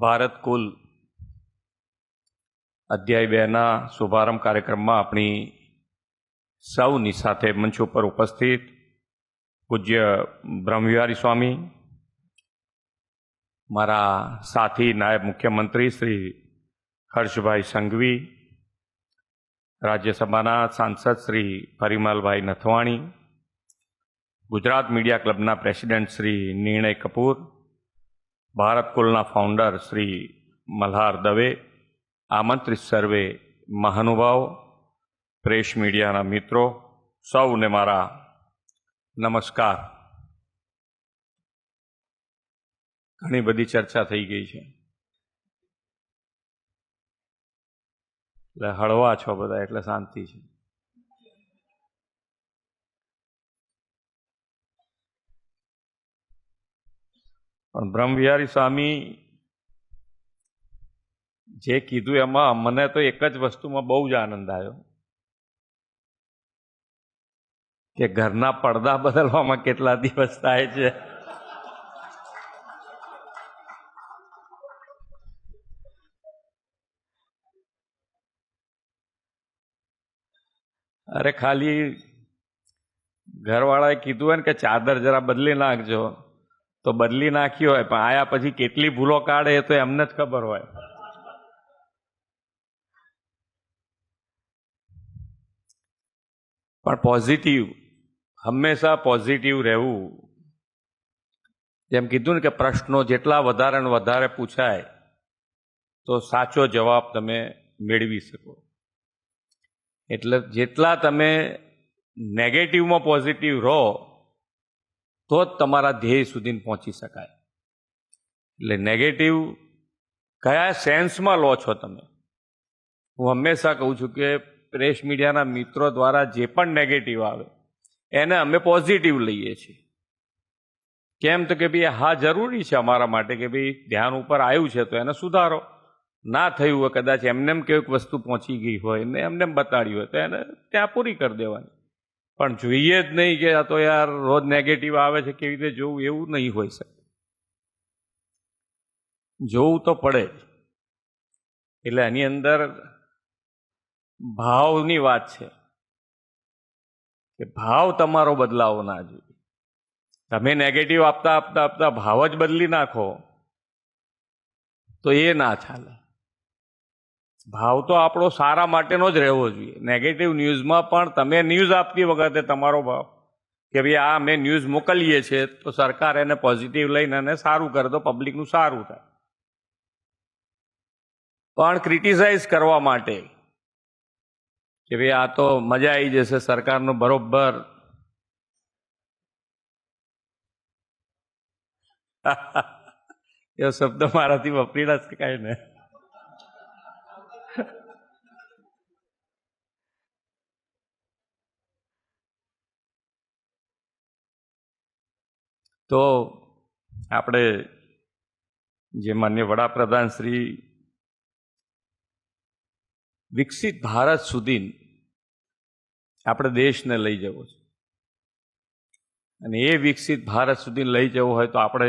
ભારત કુલ અધ્યાય 2ના શુભારંભ કાર્યક્રમમાં આપણી સૌની સાથે મંચ ઉપર ઉપસ્થિત પૂજ્ય બ્રહ્મવિહારી સ્વામી, મારા સાથી નાયબ મુખ્યમંત્રી શ્રી હર્ષભાઈ સંઘવી, રાજ્યસભાના સાંસદ શ્રી પરિમલભાઈ નથવાણી, ગુજરાત મીડિયા ક્લબના પ્રેસિડેન્ટ શ્રી નિર્ણય કપૂર, ભારત કુલના ફાઉન્ડર શ્રી મલ્હાર દવે, આમંત્રિત સર્વે મહાનુભાવો, પ્રેસ મીડિયાના મિત્રો, સૌને મારા નમસ્કાર. ઘણી બધી ચર્ચા થઈ ગઈ છે એટલે હળવા છો બધા એટલે શાંતિ છે. પણ બ્રહ્મવિહારી સ્વામી જે કીધું એમાં મને તો એક જ વસ્તુમાં બહુ જ આનંદ આવ્યો કે ઘરના પડદા બદલવામાં કેટલા દિવસ થાય છે. અરે ખાલી ઘરવાળાએ કીધું હોય ને કે ચાદર જરા બદલી નાખજો તો બદલી નાખી હોય, પણ આયા પછી કેટલી ભૂલો કાઢે એ તો એમને જ ખબર હોય. પણ પોઝિટિવ, હંમેશા પોઝિટિવ રહેવું. જેમ કીધું ને કે પ્રશ્નો જેટલા વધારે ને વધારે પૂછાય તો સાચો જવાબ તમે મેળવી શકો. એટલે જેટલા તમે નેગેટિવમાં પોઝિટિવ રહો તો જ તમારા ધ્યેય સુધી પહોંચી શકાય. એટલે નેગેટિવ કયા સેન્સમાં લો છો તમે? હું હંમેશા કહું છું કે પ્રેસ મીડિયાના મિત્રો દ્વારા જે પણ નેગેટિવ આવે એને અમે પોઝિટિવ લઈએ છીએ. કેમ તો કે ભાઈ હા જરૂરી છે અમારા માટે કે ભાઈ ધ્યાન ઉપર આવ્યું છે તો એને સુધારો. ના થયું હોય, કદાચ એમને કોઈક વસ્તુ પહોંચી ગઈ હોય ને એમને બતાડી હોય તો એને ત્યાં પૂરી કરી દેવાની. પણ જોઈએ જ નહીં કે આ તો યાર રોજ નેગેટિવ આવે છે કેવી રીતે જોવું, એવું નહીં હોઈ શકે. જોવું તો પડે જ. એટલે એની અંદર ભાવની વાત છે કે ભાવ તમારો બદલાવો ના જોઈએ. તમે નેગેટિવ આપતા આપતા આપતા ભાવ જ બદલી નાખો તો એ ના ચાલે. ભાવ તો આપણો સારા માટેનો જ રહેવો જોઈએ. નેગેટિવ ન્યૂઝમાં પણ તમે ન્યૂઝ આપતી વખતે તમારો ભાવ કે ભાઈ આ અમે ન્યૂઝ મોકલીએ છીએ તો સરકાર એને પોઝિટિવ લઈને એને સારું કરે તો પબ્લિકનું સારું થાય. પણ ક્રિટિસાઇઝ કરવા માટે કે ભાઈ આ તો મજા આવી જશે સરકારનો બરોબર એવો શબ્દ મારાથી વપરી ના શકાય ને. તો આપણે જે માન્ય વડાપ્રધાન શ્રી વિકસિત ભારત સુધી આપણે દેશને લઈ જવો છે અને એ વિકસિત ભારત સુધી લઈ જવું હોય તો આપણે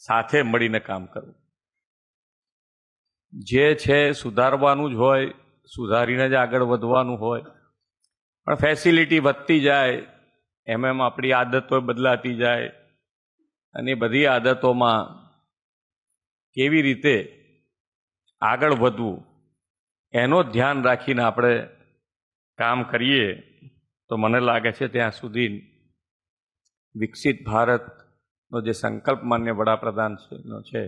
સાથે મળીને કામ કરવું. જે છે સુધારવાનું જ હોય, સુધારીને જ આગળ વધવાનું હોય. પણ ફેસિલિટી વધતી જાય એમ એમ આપણી આદતો બદલાતી જાય અને એ બધી આદતોમાં કેવી રીતે આગળ વધવું એનો ધ્યાન રાખીને આપણે કામ કરીએ તો મને લાગે છે ત્યાં સુધી વિકસિત ભારતનો જે સંકલ્પ માન્ય વડાપ્રધાન છે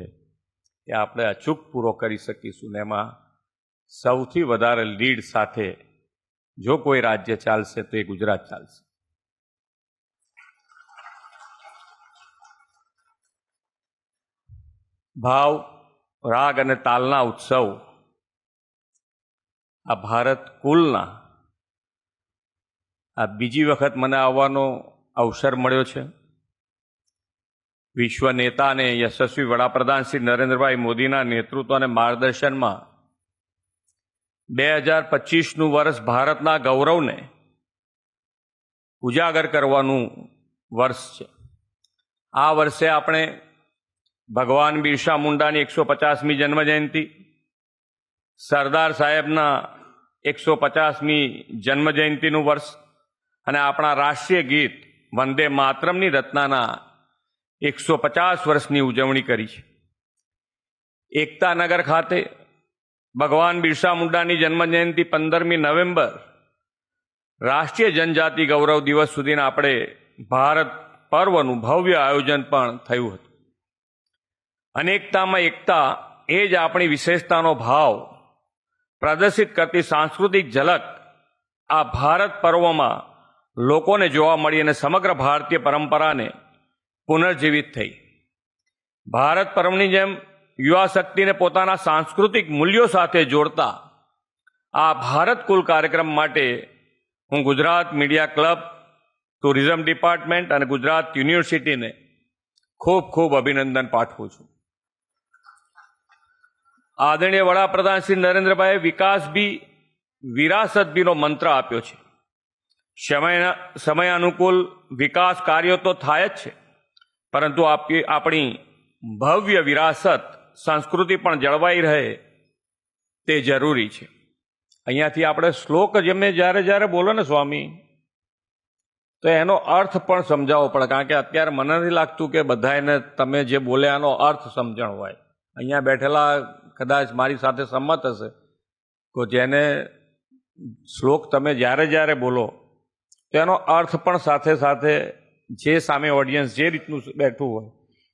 એ આપણે અચૂક પૂરો કરી શકીશું. ને એમાં સૌથી વધારે લીડ સાથે જો કોઈ રાજ્ય ચાલશે તો એ ગુજરાત ચાલશે. ભાવ, રાગ અને તાલના ઉત્સવ આ ભારત કુલના આ બીજી વખત મને આવવાનો અવસર મળ્યો છે. વિશ્વ નેતા અને યશસ્વી વડાપ્રધાન શ્રી નરેન્દ્રભાઈ મોદીના નેતૃત્વ અને માર્ગદર્શનમાં 2025નું વર્ષ ભારતના ગૌરવને ઉજાગર કરવાનું વર્ષ છે. આ વર્ષે આપણે ભગવાન બિરસા મુંડાની 150મી જન્મજયંતિ, સરદાર સાહેબના 150મી જન્મજયંતિનું વર્ષ અને આપણા રાષ્ટ્રીય ગીત વંદે માતરમની રચનાના 150 વર્ષની ઉજવણી કરી છે. એકતાનગર ખાતે ભગવાન બિરસા મુંડાની જન્મજયંતિ 15મી નવેમ્બર રાષ્ટ્રીય જનજાતિ ગૌરવ દિવસ સુધીના આપણે ભારત પર્વનું ભવ્ય આયોજન પણ થયું હતું. અનેકતામાં એકતા એ જ આપણી વિશેષતાનો ભાવ પ્રદર્શિત કરતી સાંસ્કૃતિક ઝલક આ ભારત પર્વમાં લોકોને જોવા મળી અને સમગ્ર ભારતીય પરંપરાને પુનર્જીવિત થઈ. ભારત પર્વની જેમ યુવા શક્તિને પોતાના સાંસ્કૃતિક મૂલ્યો સાથે જોડતા આ ભારત કુલ કાર્યક્રમ માટે હું Gujarat media club, tourism department અને ગુજરાત યુનિવર્સિટીને ખૂબ ખૂબ અભિનંદન પાઠવું છું. આદરણીય વડાપ્રધાન શ્રી નરેન્દ્રભાઈએ વિકાસ બી વિરાસત બીનો મંત્ર આપ્યો છે. સમય અનુકૂળ વિકાસ કાર્યો તો થાય જ છે, પરંતુ આપણી ભવ્ય વિરાસત સંસ્કૃતિ પણ જળવાઈ રહે તે જરૂરી છે. અહીંયાથી આપણે શ્લોક જેમે જ્યારે બોલો ને સ્વામી, તો એનો અર્થ પણ સમજાવવો પડે, કારણ કે અત્યારે મને નથી લાગતું કે બધાને તમે જે બોલ્યા એનો અર્થ સમજણ હોય. અહીંયા બેઠેલા કદાચ મારી સાથે સંમત હશે કે જેને શ્લોક તમે જ્યારે બોલો તો એનો અર્થ પણ સાથે સાથે જે સામે ઓડિયન્સ જે રીતનું બેઠું હોય,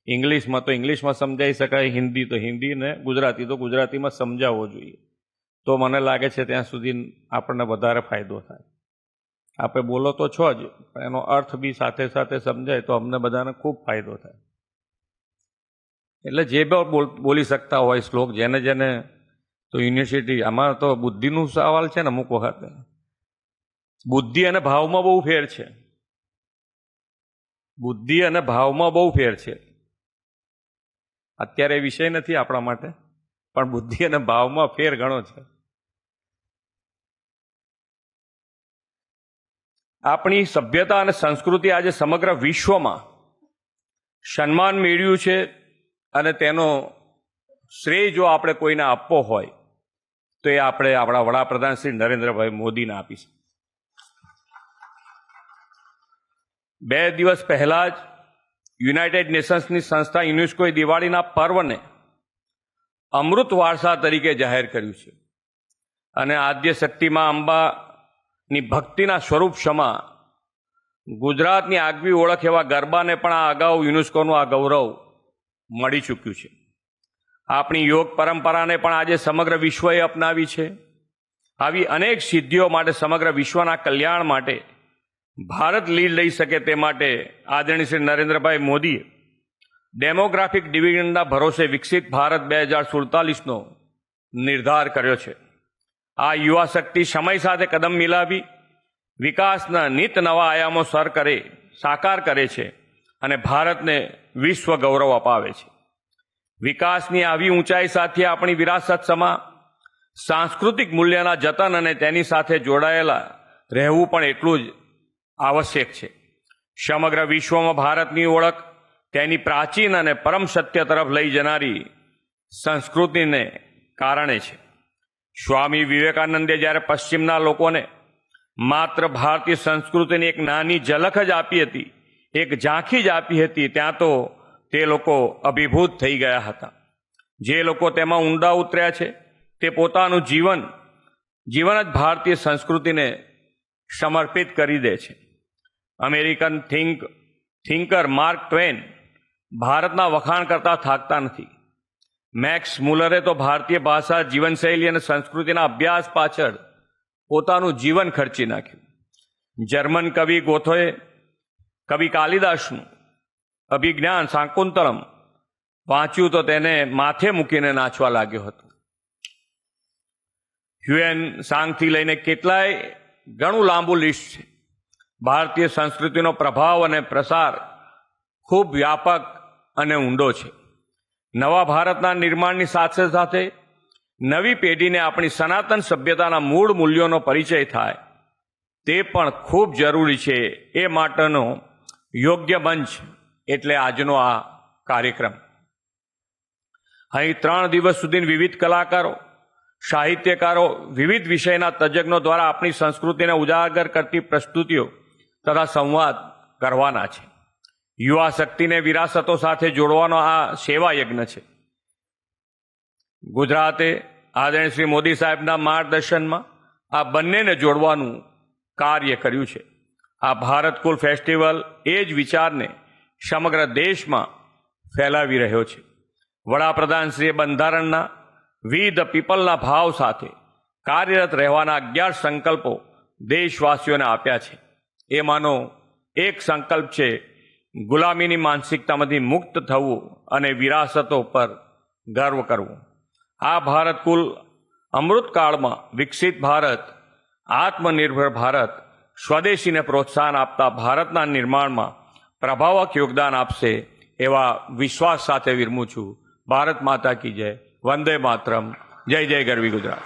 ઇંગ્લિશમાં તો ઇંગ્લિશમાં સમજાવી શકાય, હિન્દી તો હિન્દી ને ગુજરાતી તો ગુજરાતીમાં સમજાવવો જોઈએ. તો મને લાગે છે ત્યાં સુધી આપણને વધારે ફાયદો થાય. આપણે બોલો તો છો જ, પણ એનો અર્થ બી સાથે સાથે સમજાય તો અમને બધાને ખૂબ ફાયદો થાય. એટલે જે બી બોલી શકતા હોય શ્લોક, જેને તો યુનિવર્સિટી, આમાં તો બુદ્ધિનું સવાલ છે ને અમુક વખતે. બુદ્ધિ અને ભાવમાં બહુ ફેર છે. બુદ્ધિ અને ભાવમાં બહુ ફેર છે. અત્યારે વિષય નથી આપણા માટે, પણ બુદ્ધિ અને ભાવમાં ફેર ઘણો છે. આપણી સભ્યતા અને સંસ્કૃતિ આજે સમગ્ર વિશ્વમાં સન્માન મેળવ્યું છે અને તેનો શ્રેય જો આપણે કોઈને આપવો હોય તો એ આપણે આપણા વડાપ્રધાન શ્રી નરેન્દ્રભાઈ મોદીને આપીશું. 2 દિવસ પહેલા જ યુનાઇટેડ નેશન્સની સંસ્થા યુનેસ્કોએ દિવાળીના પર્વને અમૃત વારસા તરીકે જાહેર કર્યું છે અને આદ્ય શક્તિમાં અંબાની ભક્તિના સ્વરૂપ સમા ગુજરાતની આગવી ઓળખ એવા ગરબાને પણ આ અગાઉ યુનેસ્કોનું આ ગૌરવ મળી ચૂક્યું છે. આપણી યોગ પરંપરાને પણ આજે સમગ્ર વિશ્વએ અપનાવી છે. આવી અનેક સિદ્ધિઓ માટે સમગ્ર વિશ્વના કલ્યાણ માટે ભારત લીડ લઈ શકે તે માટે આદરણીય શ્રી નરેન્દ્રભાઈ મોદીએ ડેમોગ્રાફિક ડિવિડન્ડના ભરોસે વિકસિત ભારત 2047નો નિર્ધાર કર્યો છે. આ યુવા શક્તિ સમય સાથે કદમ મિલાવી વિકાસના નિત નવા આયામો સાકાર કરે છે અને ભારતને વિશ્વ ગૌરવ અપાવે છે. વિકાસની આવી ઊંચાઈ સાથે આપણી વિરાસત સમા સાંસ્કૃતિક મૂલ્યના જતન અને તેની સાથે જોડાયેલા રહેવું પણ એટલું જ આવશ્યક છે. સમગ્ર વિશ્વમાં ભારતની ઓળખ તેની પ્રાચીન અને પરમ સત્ય તરફ લઈ જનારી સંસ્કૃતિને કારણે છે. સ્વામી વિવેકાનંદે જ્યારે પશ્ચિમના લોકોને માત્ર ભારતીય સંસ્કૃતિની એક નાની ઝલક જ આપી હતી, એક ઝાંખી જ આપી હતી, ત્યાં તો તે લોકો અભિભૂત થઈ ગયા હતા. જે લોકો તેમાં ઊંડા ઉતર્યા છે તે પોતાનું જીવન જ ભારતીય સંસ્કૃતિને સમર્પિત કરી દે છે. અમેરિકન થિંકર માર્ક ટ્વેન ભારતના વખાણ કરતા થાકતા નથી. મેક્સ મુલરે તો ભારતીય ભાષા, જીવનશૈલી અને સંસ્કૃતિના અભ્યાસ પાછળ પોતાનું જીવન ખર્ચી નાખ્યું. જર્મન કવિ ગોથોએ કવિ કાલિદાસનું અભિજ્ઞાન શાકુંતલમ વાંચ્યું તો તેને માથે મૂકીને નાચવા લાગ્યો હતો. હ્યુએન સાંગથી લઈને કેટલાય ઘણું લાંબુ લિસ્ટ છે. ભારતીય સંસ્કૃતિનો પ્રભાવ અને પ્રસાર ખૂબ વ્યાપક અને ઊંડો છે. નવા ભારતના નિર્માણની સાથે સાથે નવી પેઢીને આપણી સનાતન સભ્યતાના મૂળ મૂલ્યોનો પરિચય થાય તે પણ ખૂબ જરૂરી છે. એ માટેનો યોગ્ય મંચ એટલે આજનો આ કાર્યક્રમ. અહીં 3 દિવસ સુધી વિવિધ કલાકારો, સાહિત્યકારો, વિવિધ વિષયના તજજ્ઞો દ્વારા આપણી સંસ્કૃતિને ઉજાગર કરતી પ્રસ્તુતિઓ તથા સંવાદ કરવાના છે. યુવા શક્તિને વિરાસતો સાથે જોડવાનો આ સેવા યજ્ઞ છે. ગુજરાતે આદરણીય શ્રી મોદી સાહેબના માર્ગદર્શનમાં આ બંનેને જોડવાનું કાર્ય કર્યું છે. આ ભારત કુલ ફેસ્ટિવલ એ જ વિચારને સમગ્ર દેશમાં ફેલાવી રહ્યો છે. વડાપ્રધાનશ્રીએ બંધારણના વી ધ પીપલના ભાવ સાથે કાર્યરત રહેવાના 11 સંકલ્પો દેશવાસીઓને આપ્યા છે. એમાંનો એક સંકલ્પ છે ગુલામીની માનસિકતામાંથી મુક્ત થવું અને વિરાસતો પર ગર્વ કરવું. આ ભારત કુલ અમૃતકાળમાં વિકસિત ભારત, આત્મનિર્ભર ભારત, સ્વદેશીને પ્રોત્સાહન આપતા ભારતના નિર્માણમાં પ્રભાવક યોગદાન આપશે એવા વિશ્વાસ સાથે વિરમું છું. ભારત માતા કી જય. વંદે માતરમ. જય જય ગરવી ગુજરાત.